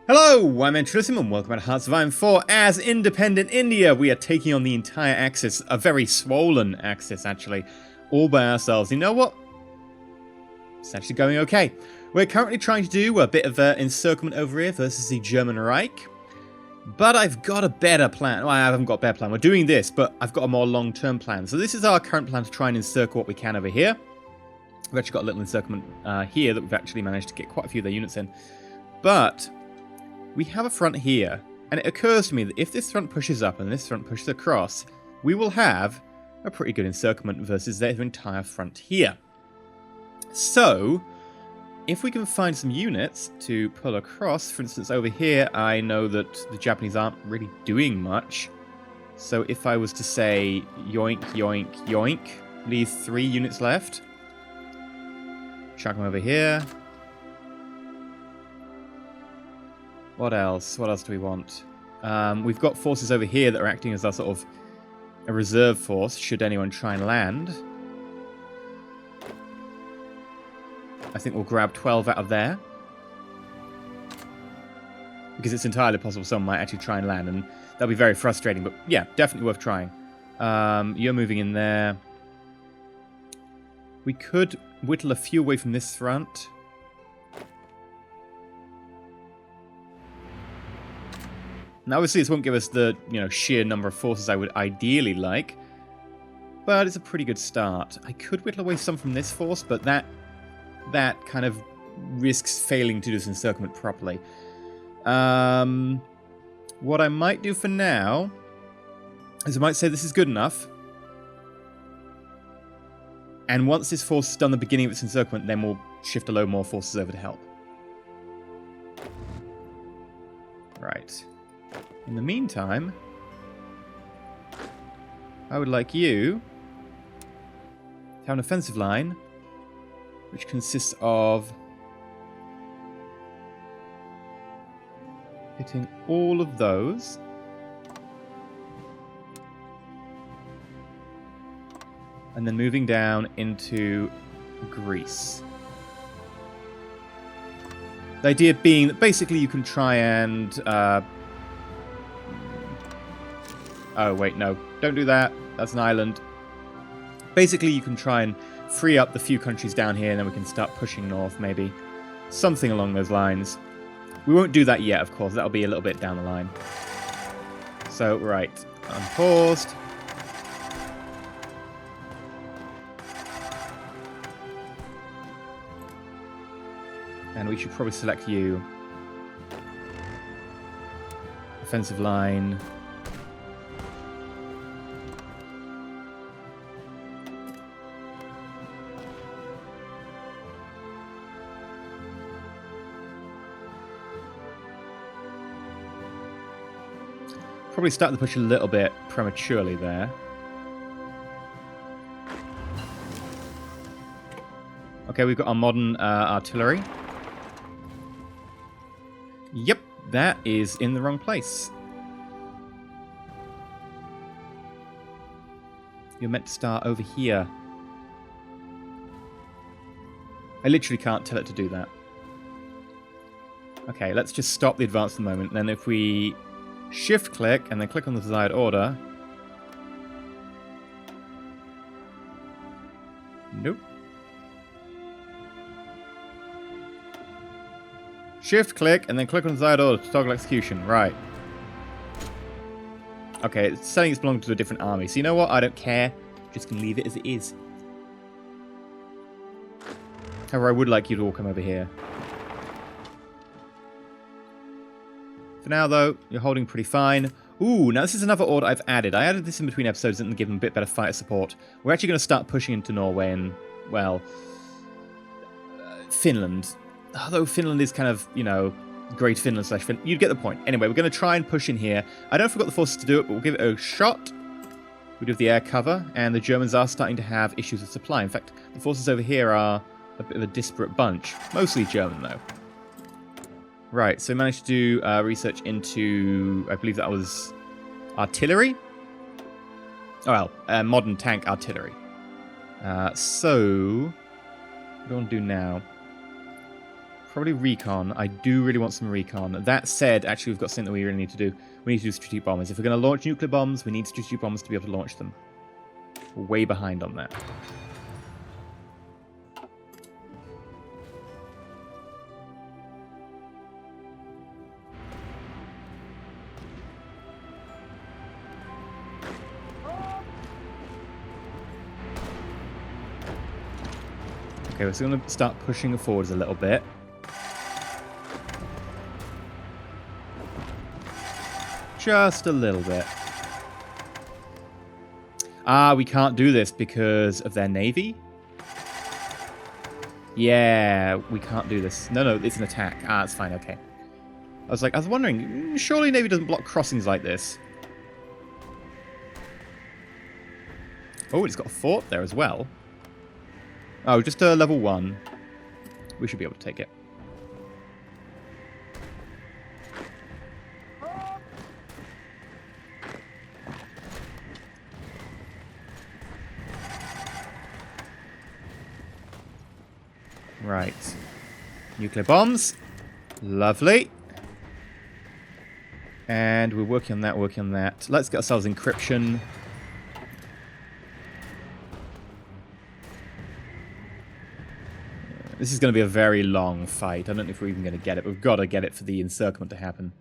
Hello, I'm EnterElysium and welcome to Hearts of Iron 4. As independent India, we are taking on the entire Axis, a very swollen Axis actually, all by ourselves. You know what? It's actually going okay. We're currently trying to do a bit of encirclement over here versus the German Reich. But I've got a better plan. Well, I haven't got a better plan. We're doing this, but I've got a more long-term plan. So this is our current plan to try and encircle what we can over here. We've actually got a little encirclement here that we've actually managed to get quite a few of their units in. But we have a front here, and it occurs to me that if this front pushes up and this front pushes across, we will have a pretty good encirclement versus their entire front here. So, if we can find some units to pull across, for instance over here, I know that the Japanese aren't really doing much. So if I was to say yoink, yoink, yoink, leave 3 units left, chuck them over here. What else? What else do we want? We've got forces over here that are acting as our sort of a reserve force, should anyone try and land. I think we'll grab 12 out of there. Because it's entirely possible someone might actually try and land, and that'll be very frustrating, but yeah, definitely worth trying. You're moving in there. We could whittle a few away from this front. Now, obviously, this won't give us the sheer number of forces I would ideally like, but it's a pretty good start. I could whittle away some from this force, but that kind of risks failing to do this encirclement properly. What I might do for now is I might say this is good enough, and once this force has done the beginning of its encirclement, then we'll shift a load more forces over to help. Right. In the meantime, I would like you to have an offensive line which consists of hitting all of those and then moving down into Greece. The idea being that basically you can try and oh, wait, no. Don't do that. That's an island. Basically, you can try and free up the few countries down here, and then we can start pushing north, maybe. Something along those lines. We won't do that yet, of course. That'll be a little bit down the line. So, right. Unpaused. And we should probably select you. Offensive line. Probably starting to push a little bit prematurely there. Okay, we've got our modern artillery. Yep, that is in the wrong place. You're meant to start over here. I literally can't tell it to do that. Okay, let's just stop the advance for the moment. Then if we shift-click and then click on the desired order. Nope. Shift-click and then click on the desired order to toggle execution. Right. Okay, it's saying it's belonging to a different army. So you know what? I don't care. Just gonna leave it as it is. However, I would like you to all come over here. For now, though, you're holding pretty fine. Ooh, now this is another order I've added. I added this in between episodes and give them a bit better fighter support. We're actually going to start pushing into Norway and, well, Finland. Although Finland is kind of, Great Finland / Finland. You get the point. Anyway, we're going to try and push in here. I don't know if we've got the forces to do it, but we'll give it a shot. We do have the air cover, and the Germans are starting to have issues with supply. In fact, the forces over here are a bit of a disparate bunch. Mostly German, though. Right, so we managed to do research into, I believe that was artillery? Oh, well, modern tank artillery. So, what do I want to do now? Probably recon. I do really want some recon. That said, actually, we've got something that we really need to do. We need to do strategic bombers. If we're going to launch nuclear bombs, we need strategic bombers to be able to launch them. We're way behind on that. Okay, we're still going to start pushing forwards a little bit. Just a little bit. Ah, we can't do this because of their navy? Yeah, we can't do this. No, it's an attack. Ah, it's fine, okay. I was wondering, surely navy doesn't block crossings like this. Oh, it's got a fort there as well. Oh, just a level 1. We should be able to take it. Right. Nuclear bombs. Lovely. And we're working on that. Let's get ourselves encryption. This is going to be a very long fight. I don't know if we're even going to get it. We've got to get it for the encirclement to happen.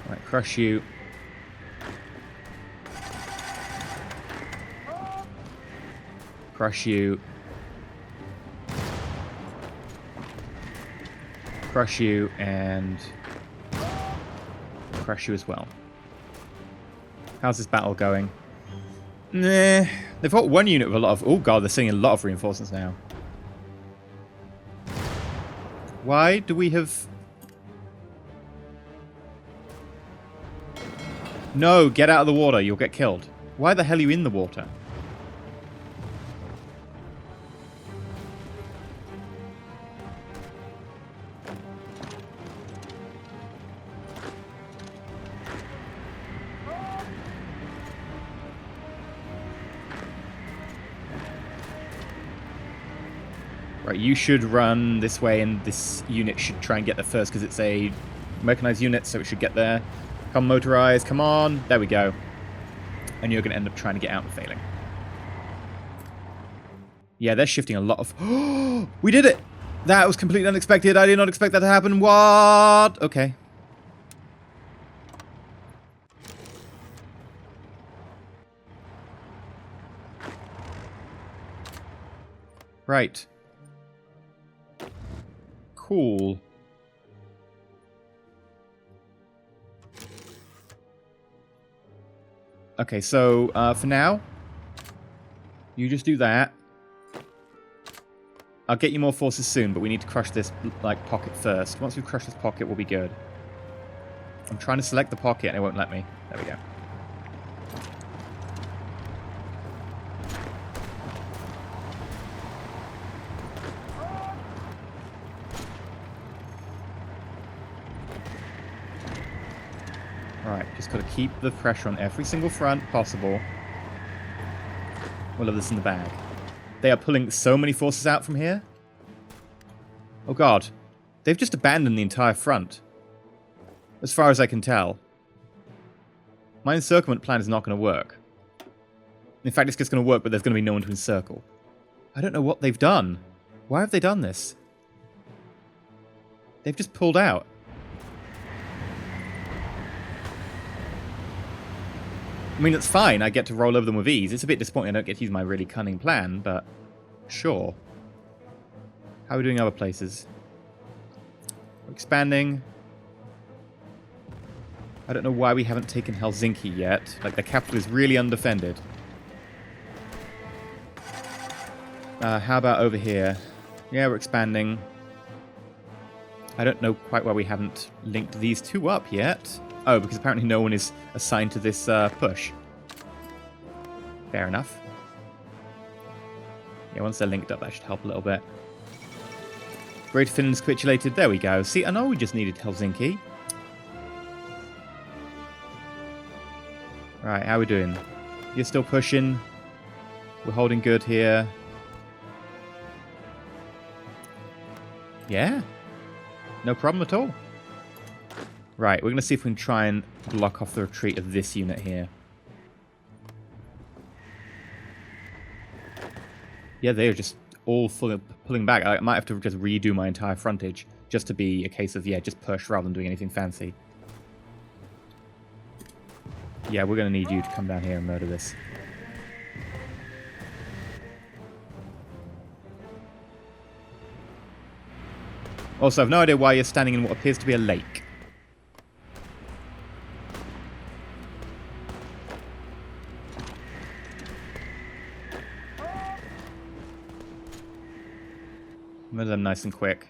Right, crush you. Crush you. Crush you, and crush you as well. How's this battle going? Nah. They've got one unit with a lot of... Oh god, they're sending a lot of reinforcements now. Why do we have... No, get out of the water. You'll get killed. Why the hell are you in the water? Right, you should run this way, and this unit should try and get there first, because it's a mechanized unit, so it should get there. Come motorized, come on. There we go. And you're going to end up trying to get out and failing. Yeah, they're shifting a lot of... Oh, we did it! That was completely unexpected. I did not expect that to happen. What? Okay. Right. Cool. Okay, so for now, you just do that. I'll get you more forces soon, but we need to crush this like pocket first. Once we crush this pocket, we'll be good. I'm trying to select the pocket and it won't let me. There we go. Alright, just gotta keep the pressure on every single front possible. We'll have this in the bag. They are pulling so many forces out from here. Oh god. They've just abandoned the entire front. As far as I can tell. My encirclement plan is not going to work. In fact, it's just going to work, but there's going to be no one to encircle. I don't know what they've done. Why have they done this? They've just pulled out. I mean, it's fine. I get to roll over them with ease. It's a bit disappointing I don't get to use my really cunning plan, but sure. How are we doing other places? We're expanding. I don't know why we haven't taken Helsinki yet. Like, the capital is really undefended. How about over here? Yeah, we're expanding. I don't know quite why we haven't linked these two up yet. Oh, because apparently no one is assigned to this push. Fair enough. Yeah, once they're linked up, that should help a little bit. Greater Finland's capitulated. There we go. See, I know we just needed Helsinki. Right, how are we doing? You're still pushing. We're holding good here. Yeah. No problem at all. Right, we're going to see if we can try and block off the retreat of this unit here. Yeah, they're just all pulling back. I might have to just redo my entire frontage just to be a case of, yeah, just push rather than doing anything fancy. Yeah, we're going to need you to come down here and murder this. Also, I've no idea why you're standing in what appears to be a lake. Murder them nice and quick.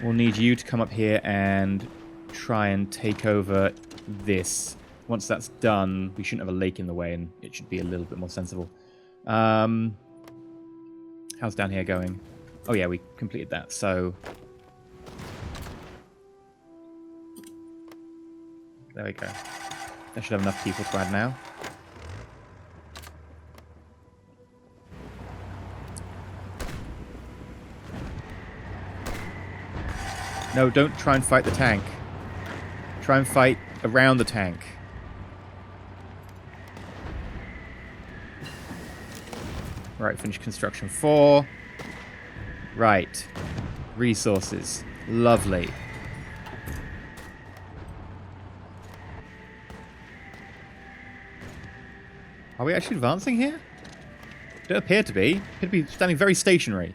We'll need you to come up here and try and take over this. Once that's done, we shouldn't have a lake in the way, and it should be a little bit more sensible. How's down here going? Oh yeah, we completed that, so... There we go. That should have enough people to add now. No, don't try and fight the tank. Try and fight around the tank. Right, finish construction 4. Right. Resources. Lovely. Are we actually advancing here? Don't appear to be. Appear to be standing very stationary.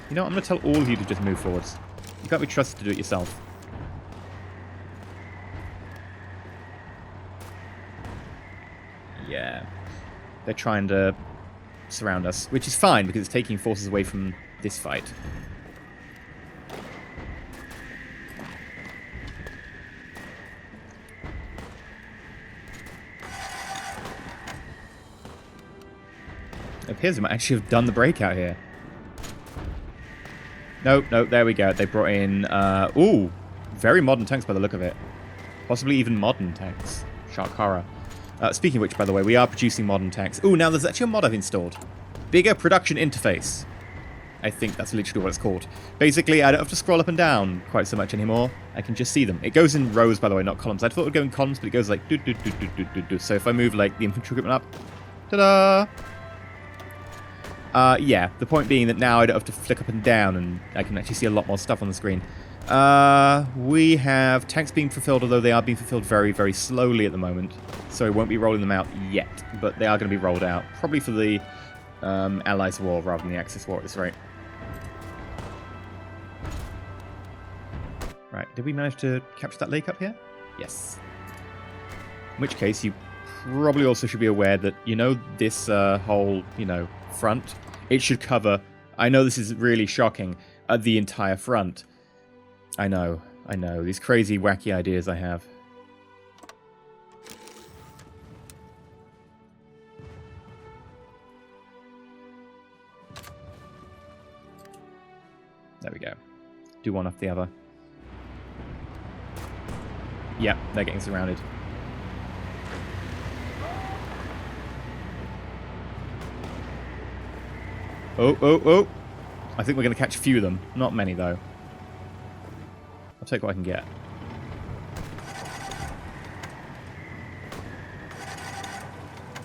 You know what? I'm going to tell all of you to just move forwards. You can't be trusted to do it yourself. Yeah. They're trying to surround us, which is fine because it's taking forces away from this fight. It appears they might actually have done the breakout here. No, there we go. They brought in, ooh, very modern tanks by the look of it. Possibly even modern tanks. Sharkara. Speaking of which, by the way, we are producing modern tanks. Ooh, now there's actually a mod I've installed. Bigger production interface. I think that's literally what it's called. Basically, I don't have to scroll up and down quite so much anymore. I can just see them. It goes in rows, by the way, not columns. I thought it would go in columns, but it goes like do. So if I move like the infantry equipment up, ta-da! Yeah, the point being that now I don't have to flick up and down, and I can actually see a lot more stuff on the screen. We have tanks being fulfilled, although they are being fulfilled very, very slowly at the moment. So I won't be rolling them out yet, but they are going to be rolled out. Probably for the Allies War rather than the Axis War at this rate. Right, did we manage to capture that lake up here? Yes. In which case, you probably also should be aware that, you know, this whole, you know, front, it should cover, I know this is really shocking, the entire front. I know, these crazy, wacky ideas I have. There we go. Do one off the other. Yep, they're getting surrounded. Oh. I think we're going to catch a few of them. Not many, though. I'll take what I can get.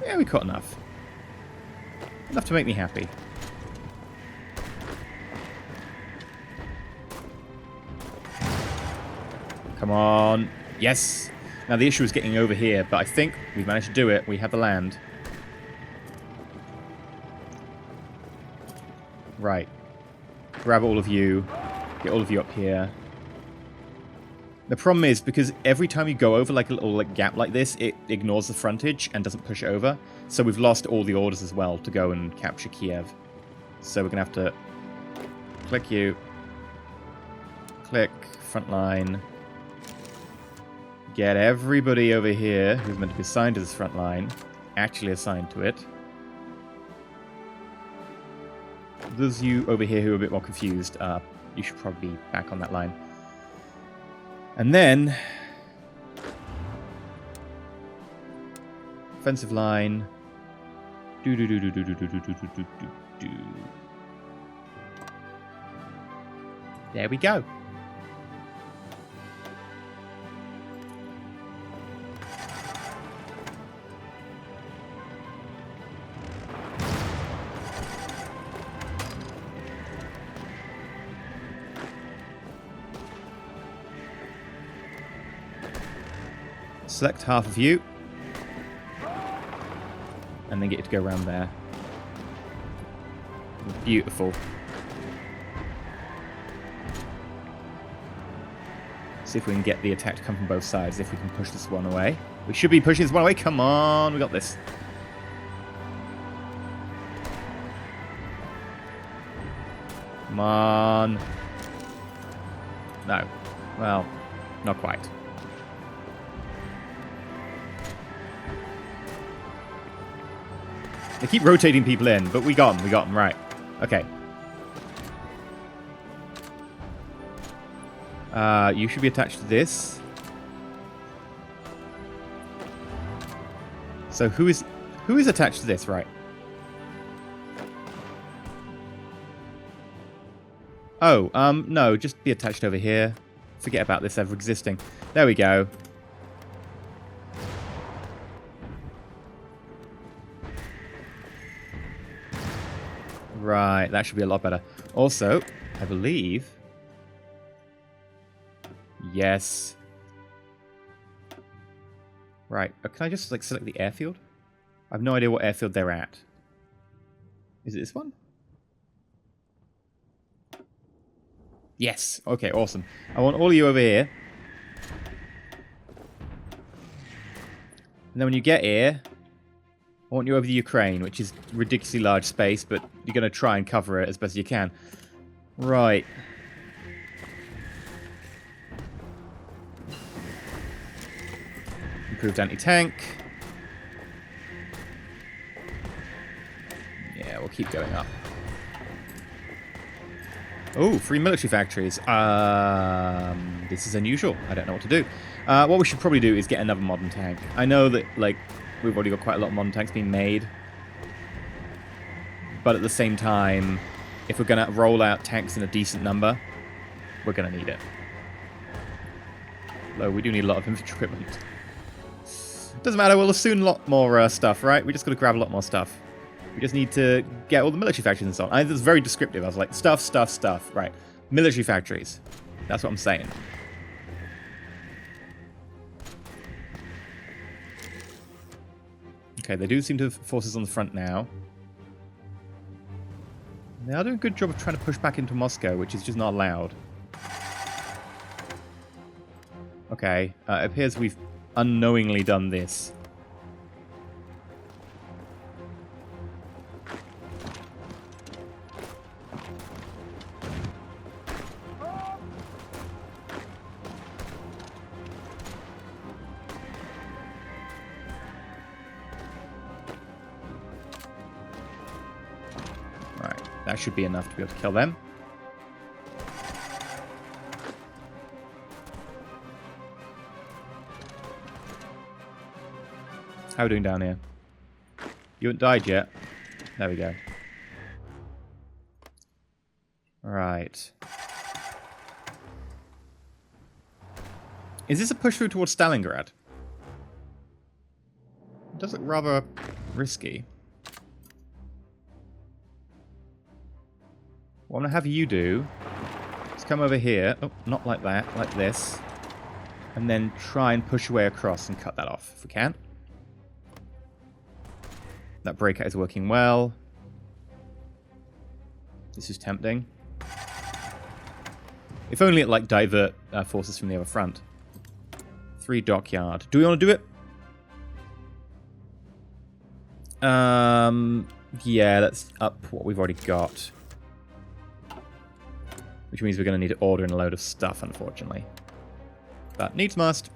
Yeah, we caught enough. Enough to make me happy. Come on. Yes! Now, the issue is getting over here, but I think we've managed to do it. We have the land. Right. Grab all of you. Get all of you up here. The problem is, because every time you go over like a little gap like this, it ignores the frontage and doesn't push it over. So we've lost all the orders as well to go and capture Kiev. So we're going to have to click you. Click. Front line. Get everybody over here who's meant to be assigned to this front line actually assigned to it. those of you over here who are a bit more confused, you should probably be back on that line. And then... offensive line. There we go. Select half of you. And then get you to go around there. Beautiful. See if we can get the attack to come from both sides, if we can push this one away. We should be pushing this one away. Come on, we got this. Come on. No. Well, not quite. They keep rotating people in, but we got them, right. Okay. You should be attached to this. So who is attached to this, right? Oh, no, just be attached over here. Forget about this ever existing. There we go. Right, that should be a lot better. Also, I believe... yes. Right, can I just like select the airfield? I have no idea what airfield they're at. Is it this one? Yes. Okay, awesome. I want all of you over here. And then when you get here, I want you over the Ukraine, which is ridiculously large space, but you're going to try and cover it as best you can. Right. Improved anti-tank. Yeah, we'll keep going up. Oh, 3 military factories. This is unusual. I don't know what to do. What we should probably do is get another modern tank. I know that, like, we've already got quite a lot of modern tanks being made. But at the same time, if we're going to roll out tanks in a decent number, we're going to need it. Though we do need a lot of infantry equipment. Doesn't matter, we'll soon a lot more stuff, right? We just got to grab a lot more stuff. We just need to get all the military factories and so on. I think that's very descriptive. I was like, stuff, stuff, stuff. Right. Military factories. That's what I'm saying. Okay, they do seem to have forces on the front now. They are doing a good job of trying to push back into Moscow, which is just not allowed. Okay, it appears we've unknowingly done this. That should be enough to be able to kill them. How are we doing down here? You haven't died yet. There we go. Right. Is this a push through towards Stalingrad? It does look rather risky. What I'm going to have you do is come over here. Oh, not like that. Like this. And then try and push your way across and cut that off, if we can. That breakout is working well. This is tempting. If only it, like, divert forces from the other front. 3 dockyard. Do we want to do it? Yeah, that's up what we've already got. Which means we're going to need to order in a load of stuff, unfortunately. But needs must.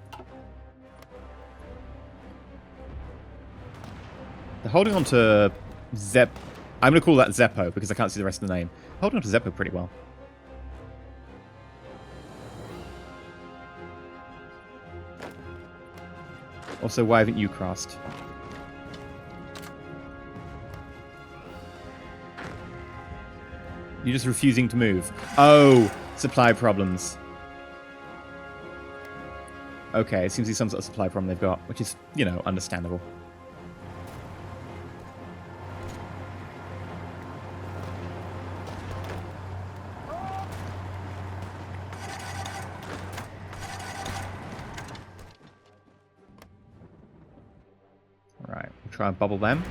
They're holding on to I'm going to call that Zeppo because I can't see the rest of the name. Holding on to Zeppo pretty well. Also, why haven't you crossed? You're just refusing to move. Oh, supply problems. Okay, it seems to be some sort of supply problem they've got, which is, you know, understandable. Alright, we'll try and bubble them.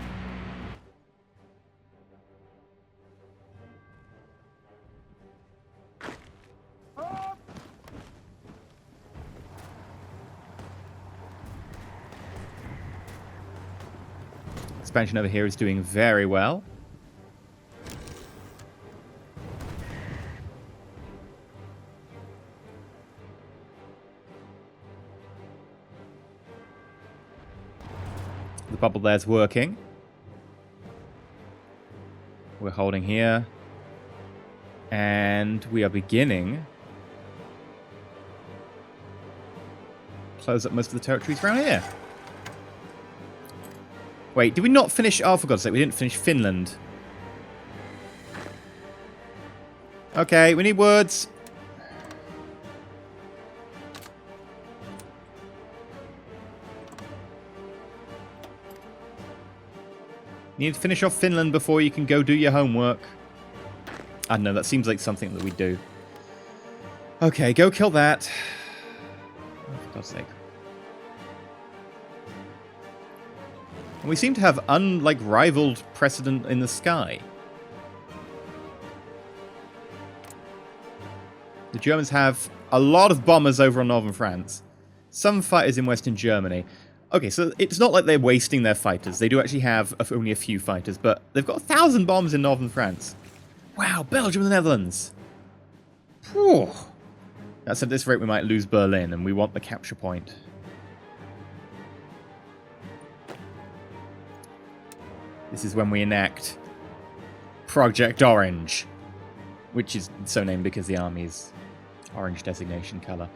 Expansion over here is doing very well. The bubble there's working. We're holding here. And we are beginning to close up most of the territories around here. Wait, did we not finish... Oh, for God's sake, we didn't finish Finland. Okay, we need words. You need to finish off Finland before you can go do your homework. I don't know, that seems like something that we do. Okay, go kill that. Oh, for God's sake. And we seem to have unrivaled precedent in the sky. The Germans have a lot of bombers over on northern France. Some fighters in western Germany. Okay, so it's not like they're wasting their fighters. They do actually have only a few fighters, but they've got 1,000 bombs in northern France. Wow, Belgium and the Netherlands. Whew. That's at this rate we might lose Berlin, and we want the capture point. This is when we enact Project Orange, which is so named because the army's orange designation color.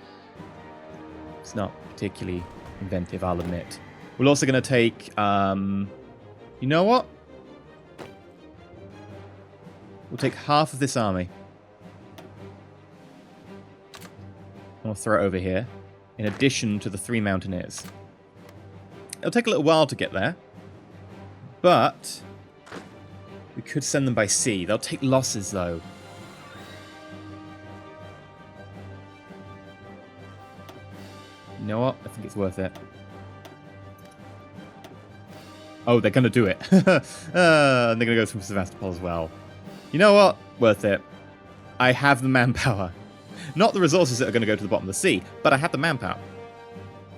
It's not particularly inventive, I'll admit. We're also going to take, you know what? We'll take half of this army. And we'll throw it over here, in addition to the 3 mountaineers. It'll take a little while to get there. But we could send them by sea. They'll take losses, though. You know what? I think it's worth it. Oh, they're going to do it. And they're going to go through Sevastopol as well. You know what? Worth it. I have the manpower. Not the resources that are going to go to the bottom of the sea, but I have the manpower.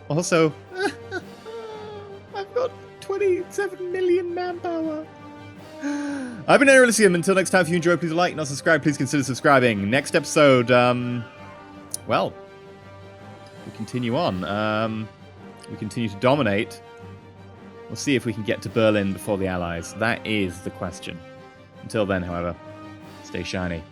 Also, I've got 27 million manpower. I've been EnterElysium. Until next time, if you enjoyed, please like, not subscribe. Please consider subscribing. Next episode, well, we continue on. We continue to dominate. We'll see if we can get to Berlin before the Allies. That is the question. Until then, however, stay shiny.